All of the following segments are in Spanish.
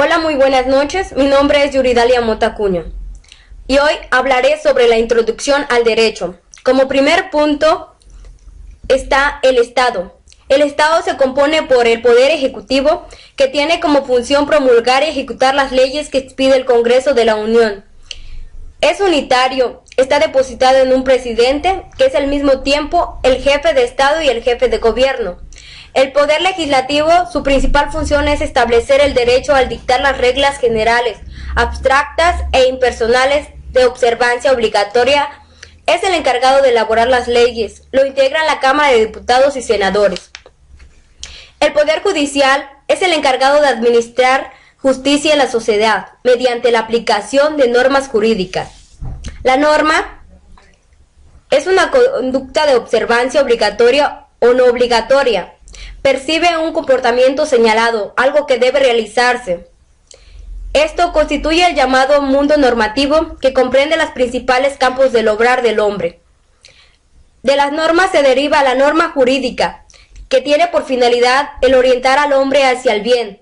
Hola, muy buenas noches. Mi nombre es Yuridalia Mota Acuña y hoy hablaré sobre la introducción al derecho. Como primer punto está el Estado. El Estado se compone por el Poder Ejecutivo, que tiene como función promulgar y ejecutar las leyes que expide el Congreso de la Unión. Es unitario, está depositado en un presidente, que es al mismo tiempo el jefe de Estado y el jefe de gobierno. El Poder Legislativo, su principal función es establecer el derecho al dictar las reglas generales, abstractas e impersonales de observancia obligatoria. Es el encargado de elaborar las leyes. Lo integra la Cámara de Diputados y Senadores. El Poder Judicial es el encargado de administrar justicia en la sociedad mediante la aplicación de normas jurídicas. La norma es una conducta de observancia obligatoria o no obligatoria. Percibe un comportamiento señalado, algo que debe realizarse. Esto constituye el llamado mundo normativo, que comprende los principales campos del obrar del hombre. De las normas se deriva la norma jurídica, que tiene por finalidad el orientar al hombre hacia el bien.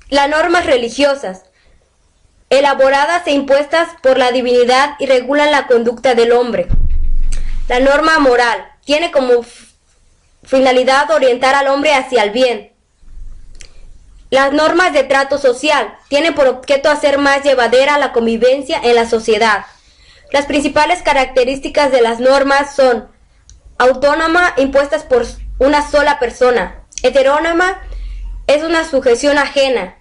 Las normas religiosas, elaboradas e impuestas por la divinidad y regulan la conducta del hombre. La norma moral tiene como finalidad orientar al hombre hacia el bien. Las normas de trato social tienen por objeto hacer más llevadera la convivencia en la sociedad. Las principales características de las normas son: autónoma, impuestas por una sola persona; heterónoma, es una sujeción ajena;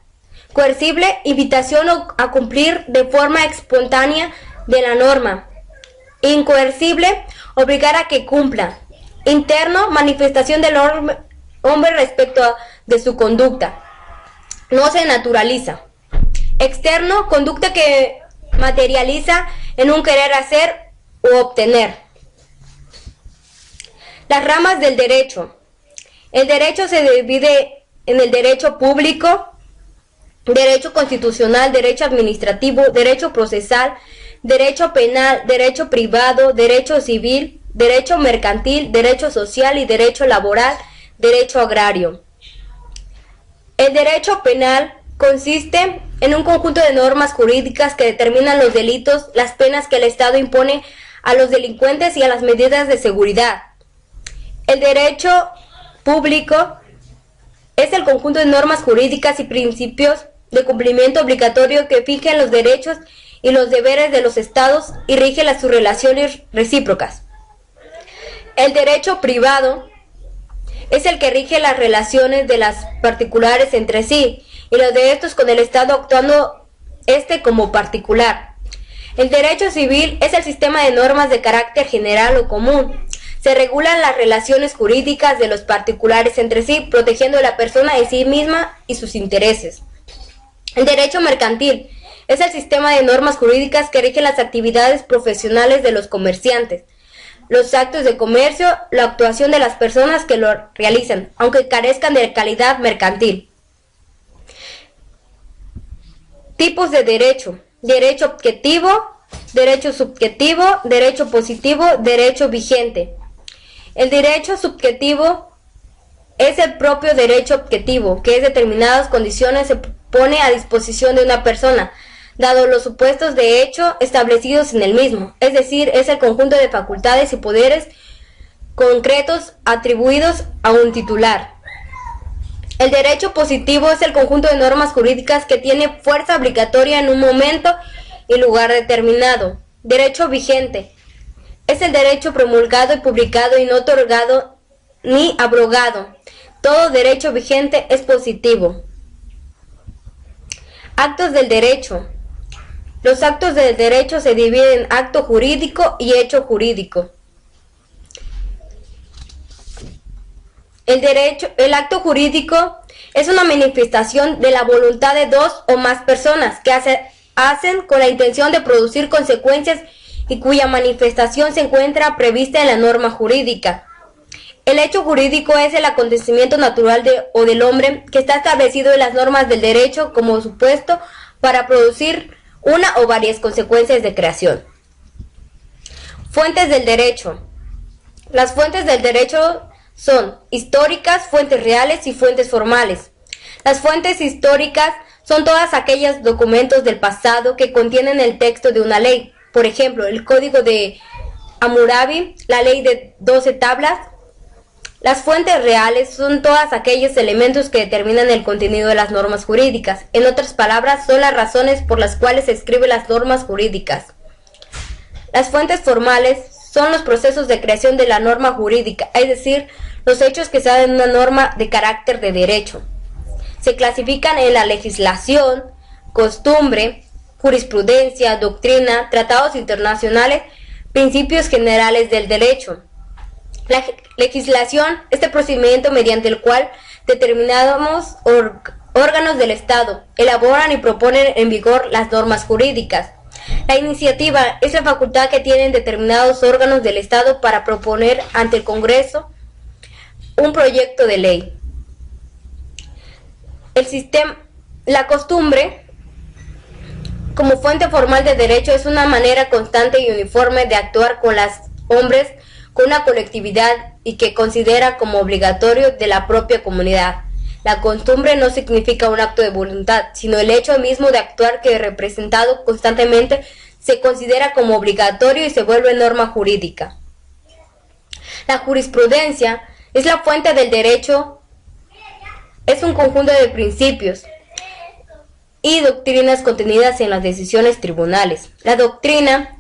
coercible, invitación a cumplir de forma espontánea de la norma; incoercible, obligar a que cumpla; interno, manifestación del hombre respecto de su conducta, no se naturaliza; externo, conducta que materializa en un querer hacer u obtener. Las ramas del derecho. El derecho se divide en el derecho público, derecho constitucional, derecho administrativo, derecho procesal, derecho penal, derecho privado, derecho civil, derecho mercantil, derecho social y derecho laboral, derecho agrario. El derecho penal consiste en un conjunto de normas jurídicas que determinan los delitos, las penas que el Estado impone a los delincuentes y a las medidas de seguridad. El derecho público es el conjunto de normas jurídicas y principios de cumplimiento obligatorio que fijan los derechos y los deberes de los estados y rigen sus relaciones recíprocas. El derecho privado es el que rige las relaciones de las particulares entre sí y los de estos con el Estado, actuando como particular. El derecho civil es el sistema de normas de carácter general o común. Se regulan las relaciones jurídicas de los particulares entre sí, protegiendo a la persona en sí misma y sus intereses. El derecho mercantil es el sistema de normas jurídicas que rigen las actividades profesionales de los comerciantes, los actos de comercio, la actuación de las personas que lo realizan, aunque carezcan de calidad mercantil. Tipos de derecho: derecho objetivo, derecho subjetivo, derecho positivo, derecho vigente. El derecho subjetivo es el propio derecho objetivo, que en determinadas condiciones se pone a disposición de una persona, dado los supuestos de hecho establecidos en el mismo, es decir, es el conjunto de facultades y poderes concretos atribuidos a un titular. El derecho positivo es el conjunto de normas jurídicas que tiene fuerza obligatoria en un momento y lugar determinado. Derecho vigente es el derecho promulgado y publicado y no otorgado ni abrogado. Todo derecho vigente es positivo. Actos del derecho. Los actos del derecho se dividen en acto jurídico y hecho jurídico. El acto jurídico es una manifestación de la voluntad de dos o más personas que hacen con la intención de producir consecuencias y cuya manifestación se encuentra prevista en la norma jurídica. El hecho jurídico es el acontecimiento natural del hombre que está establecido en las normas del derecho como supuesto para producir una o varias consecuencias de creación. Fuentes del derecho. Las fuentes del derecho son históricas, fuentes reales y fuentes formales. Las fuentes históricas son todos aquellos documentos del pasado que contienen el texto de una ley. Por ejemplo, el Código de Hammurabi, la Ley de 12 tablas. Las fuentes reales son todos aquellos elementos que determinan el contenido de las normas jurídicas. En otras palabras, son las razones por las cuales se escriben las normas jurídicas. Las fuentes formales son los procesos de creación de la norma jurídica, es decir, los hechos que se dan en una norma de carácter de derecho. Se clasifican en la legislación, costumbre, jurisprudencia, doctrina, tratados internacionales, principios generales del derecho. La legislación es el procedimiento mediante el cual determinados órganos del Estado elaboran y proponen en vigor las normas jurídicas. La iniciativa es la facultad que tienen determinados órganos del Estado para proponer ante el Congreso un proyecto de ley. La costumbre, como fuente formal de derecho, es una manera constante y uniforme de actuar con los hombres, con una colectividad y que considera como obligatorio de la propia comunidad. La costumbre no significa un acto de voluntad, sino el hecho mismo de actuar que representado constantemente se considera como obligatorio y se vuelve norma jurídica. La jurisprudencia es la fuente del derecho, es un conjunto de principios y doctrinas contenidas en las decisiones tribunales. La doctrina,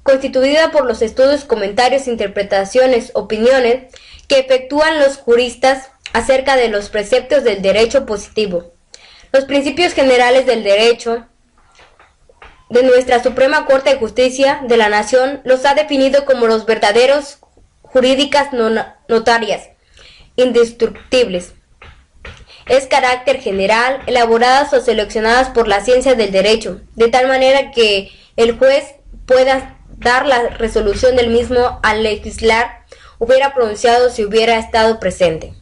constituida por los estudios, comentarios, interpretaciones, opiniones que efectúan los juristas acerca de los preceptos del derecho positivo. Los principios generales del derecho de nuestra Suprema Corte de Justicia de la Nación los ha definido como los verdaderos jurídicas notarias, indestructibles. Es carácter general, elaboradas o seleccionadas por la ciencia del derecho, de tal manera que el juez pueda dar la resolución del mismo al legislar hubiera pronunciado si hubiera estado presente.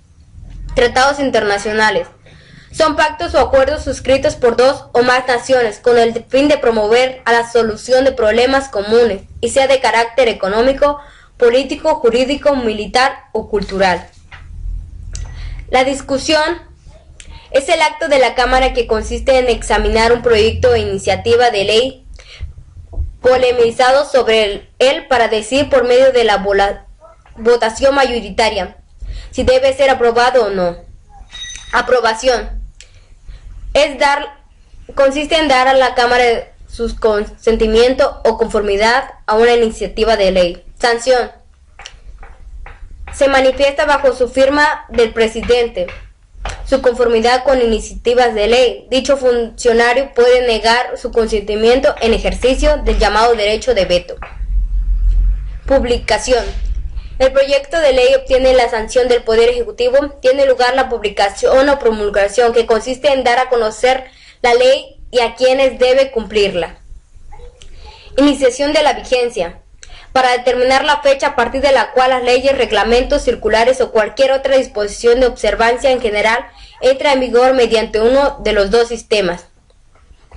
Tratados internacionales son pactos o acuerdos suscritos por dos o más naciones con el fin de promover a la solución de problemas comunes y sea de carácter económico, político, jurídico, militar o cultural. La discusión es el acto de la Cámara que consiste en examinar un proyecto o iniciativa de ley polemizado sobre él para decir por medio de la votación mayoritaria si debe ser aprobado o no. Aprobación consiste en dar a la Cámara su consentimiento o conformidad a una iniciativa de ley. Sanción se manifiesta bajo su firma del presidente, su conformidad con iniciativas de ley. Dicho funcionario puede negar su consentimiento en ejercicio del llamado derecho de veto. Publicación. El proyecto de ley obtiene la sanción del Poder Ejecutivo. Tiene lugar la publicación o promulgación, que consiste en dar a conocer la ley y a quienes debe cumplirla. Iniciación de la vigencia. Para determinar la fecha a partir de la cual las leyes, reglamentos, circulares o cualquier otra disposición de observancia en general entra en vigor mediante uno de los dos sistemas.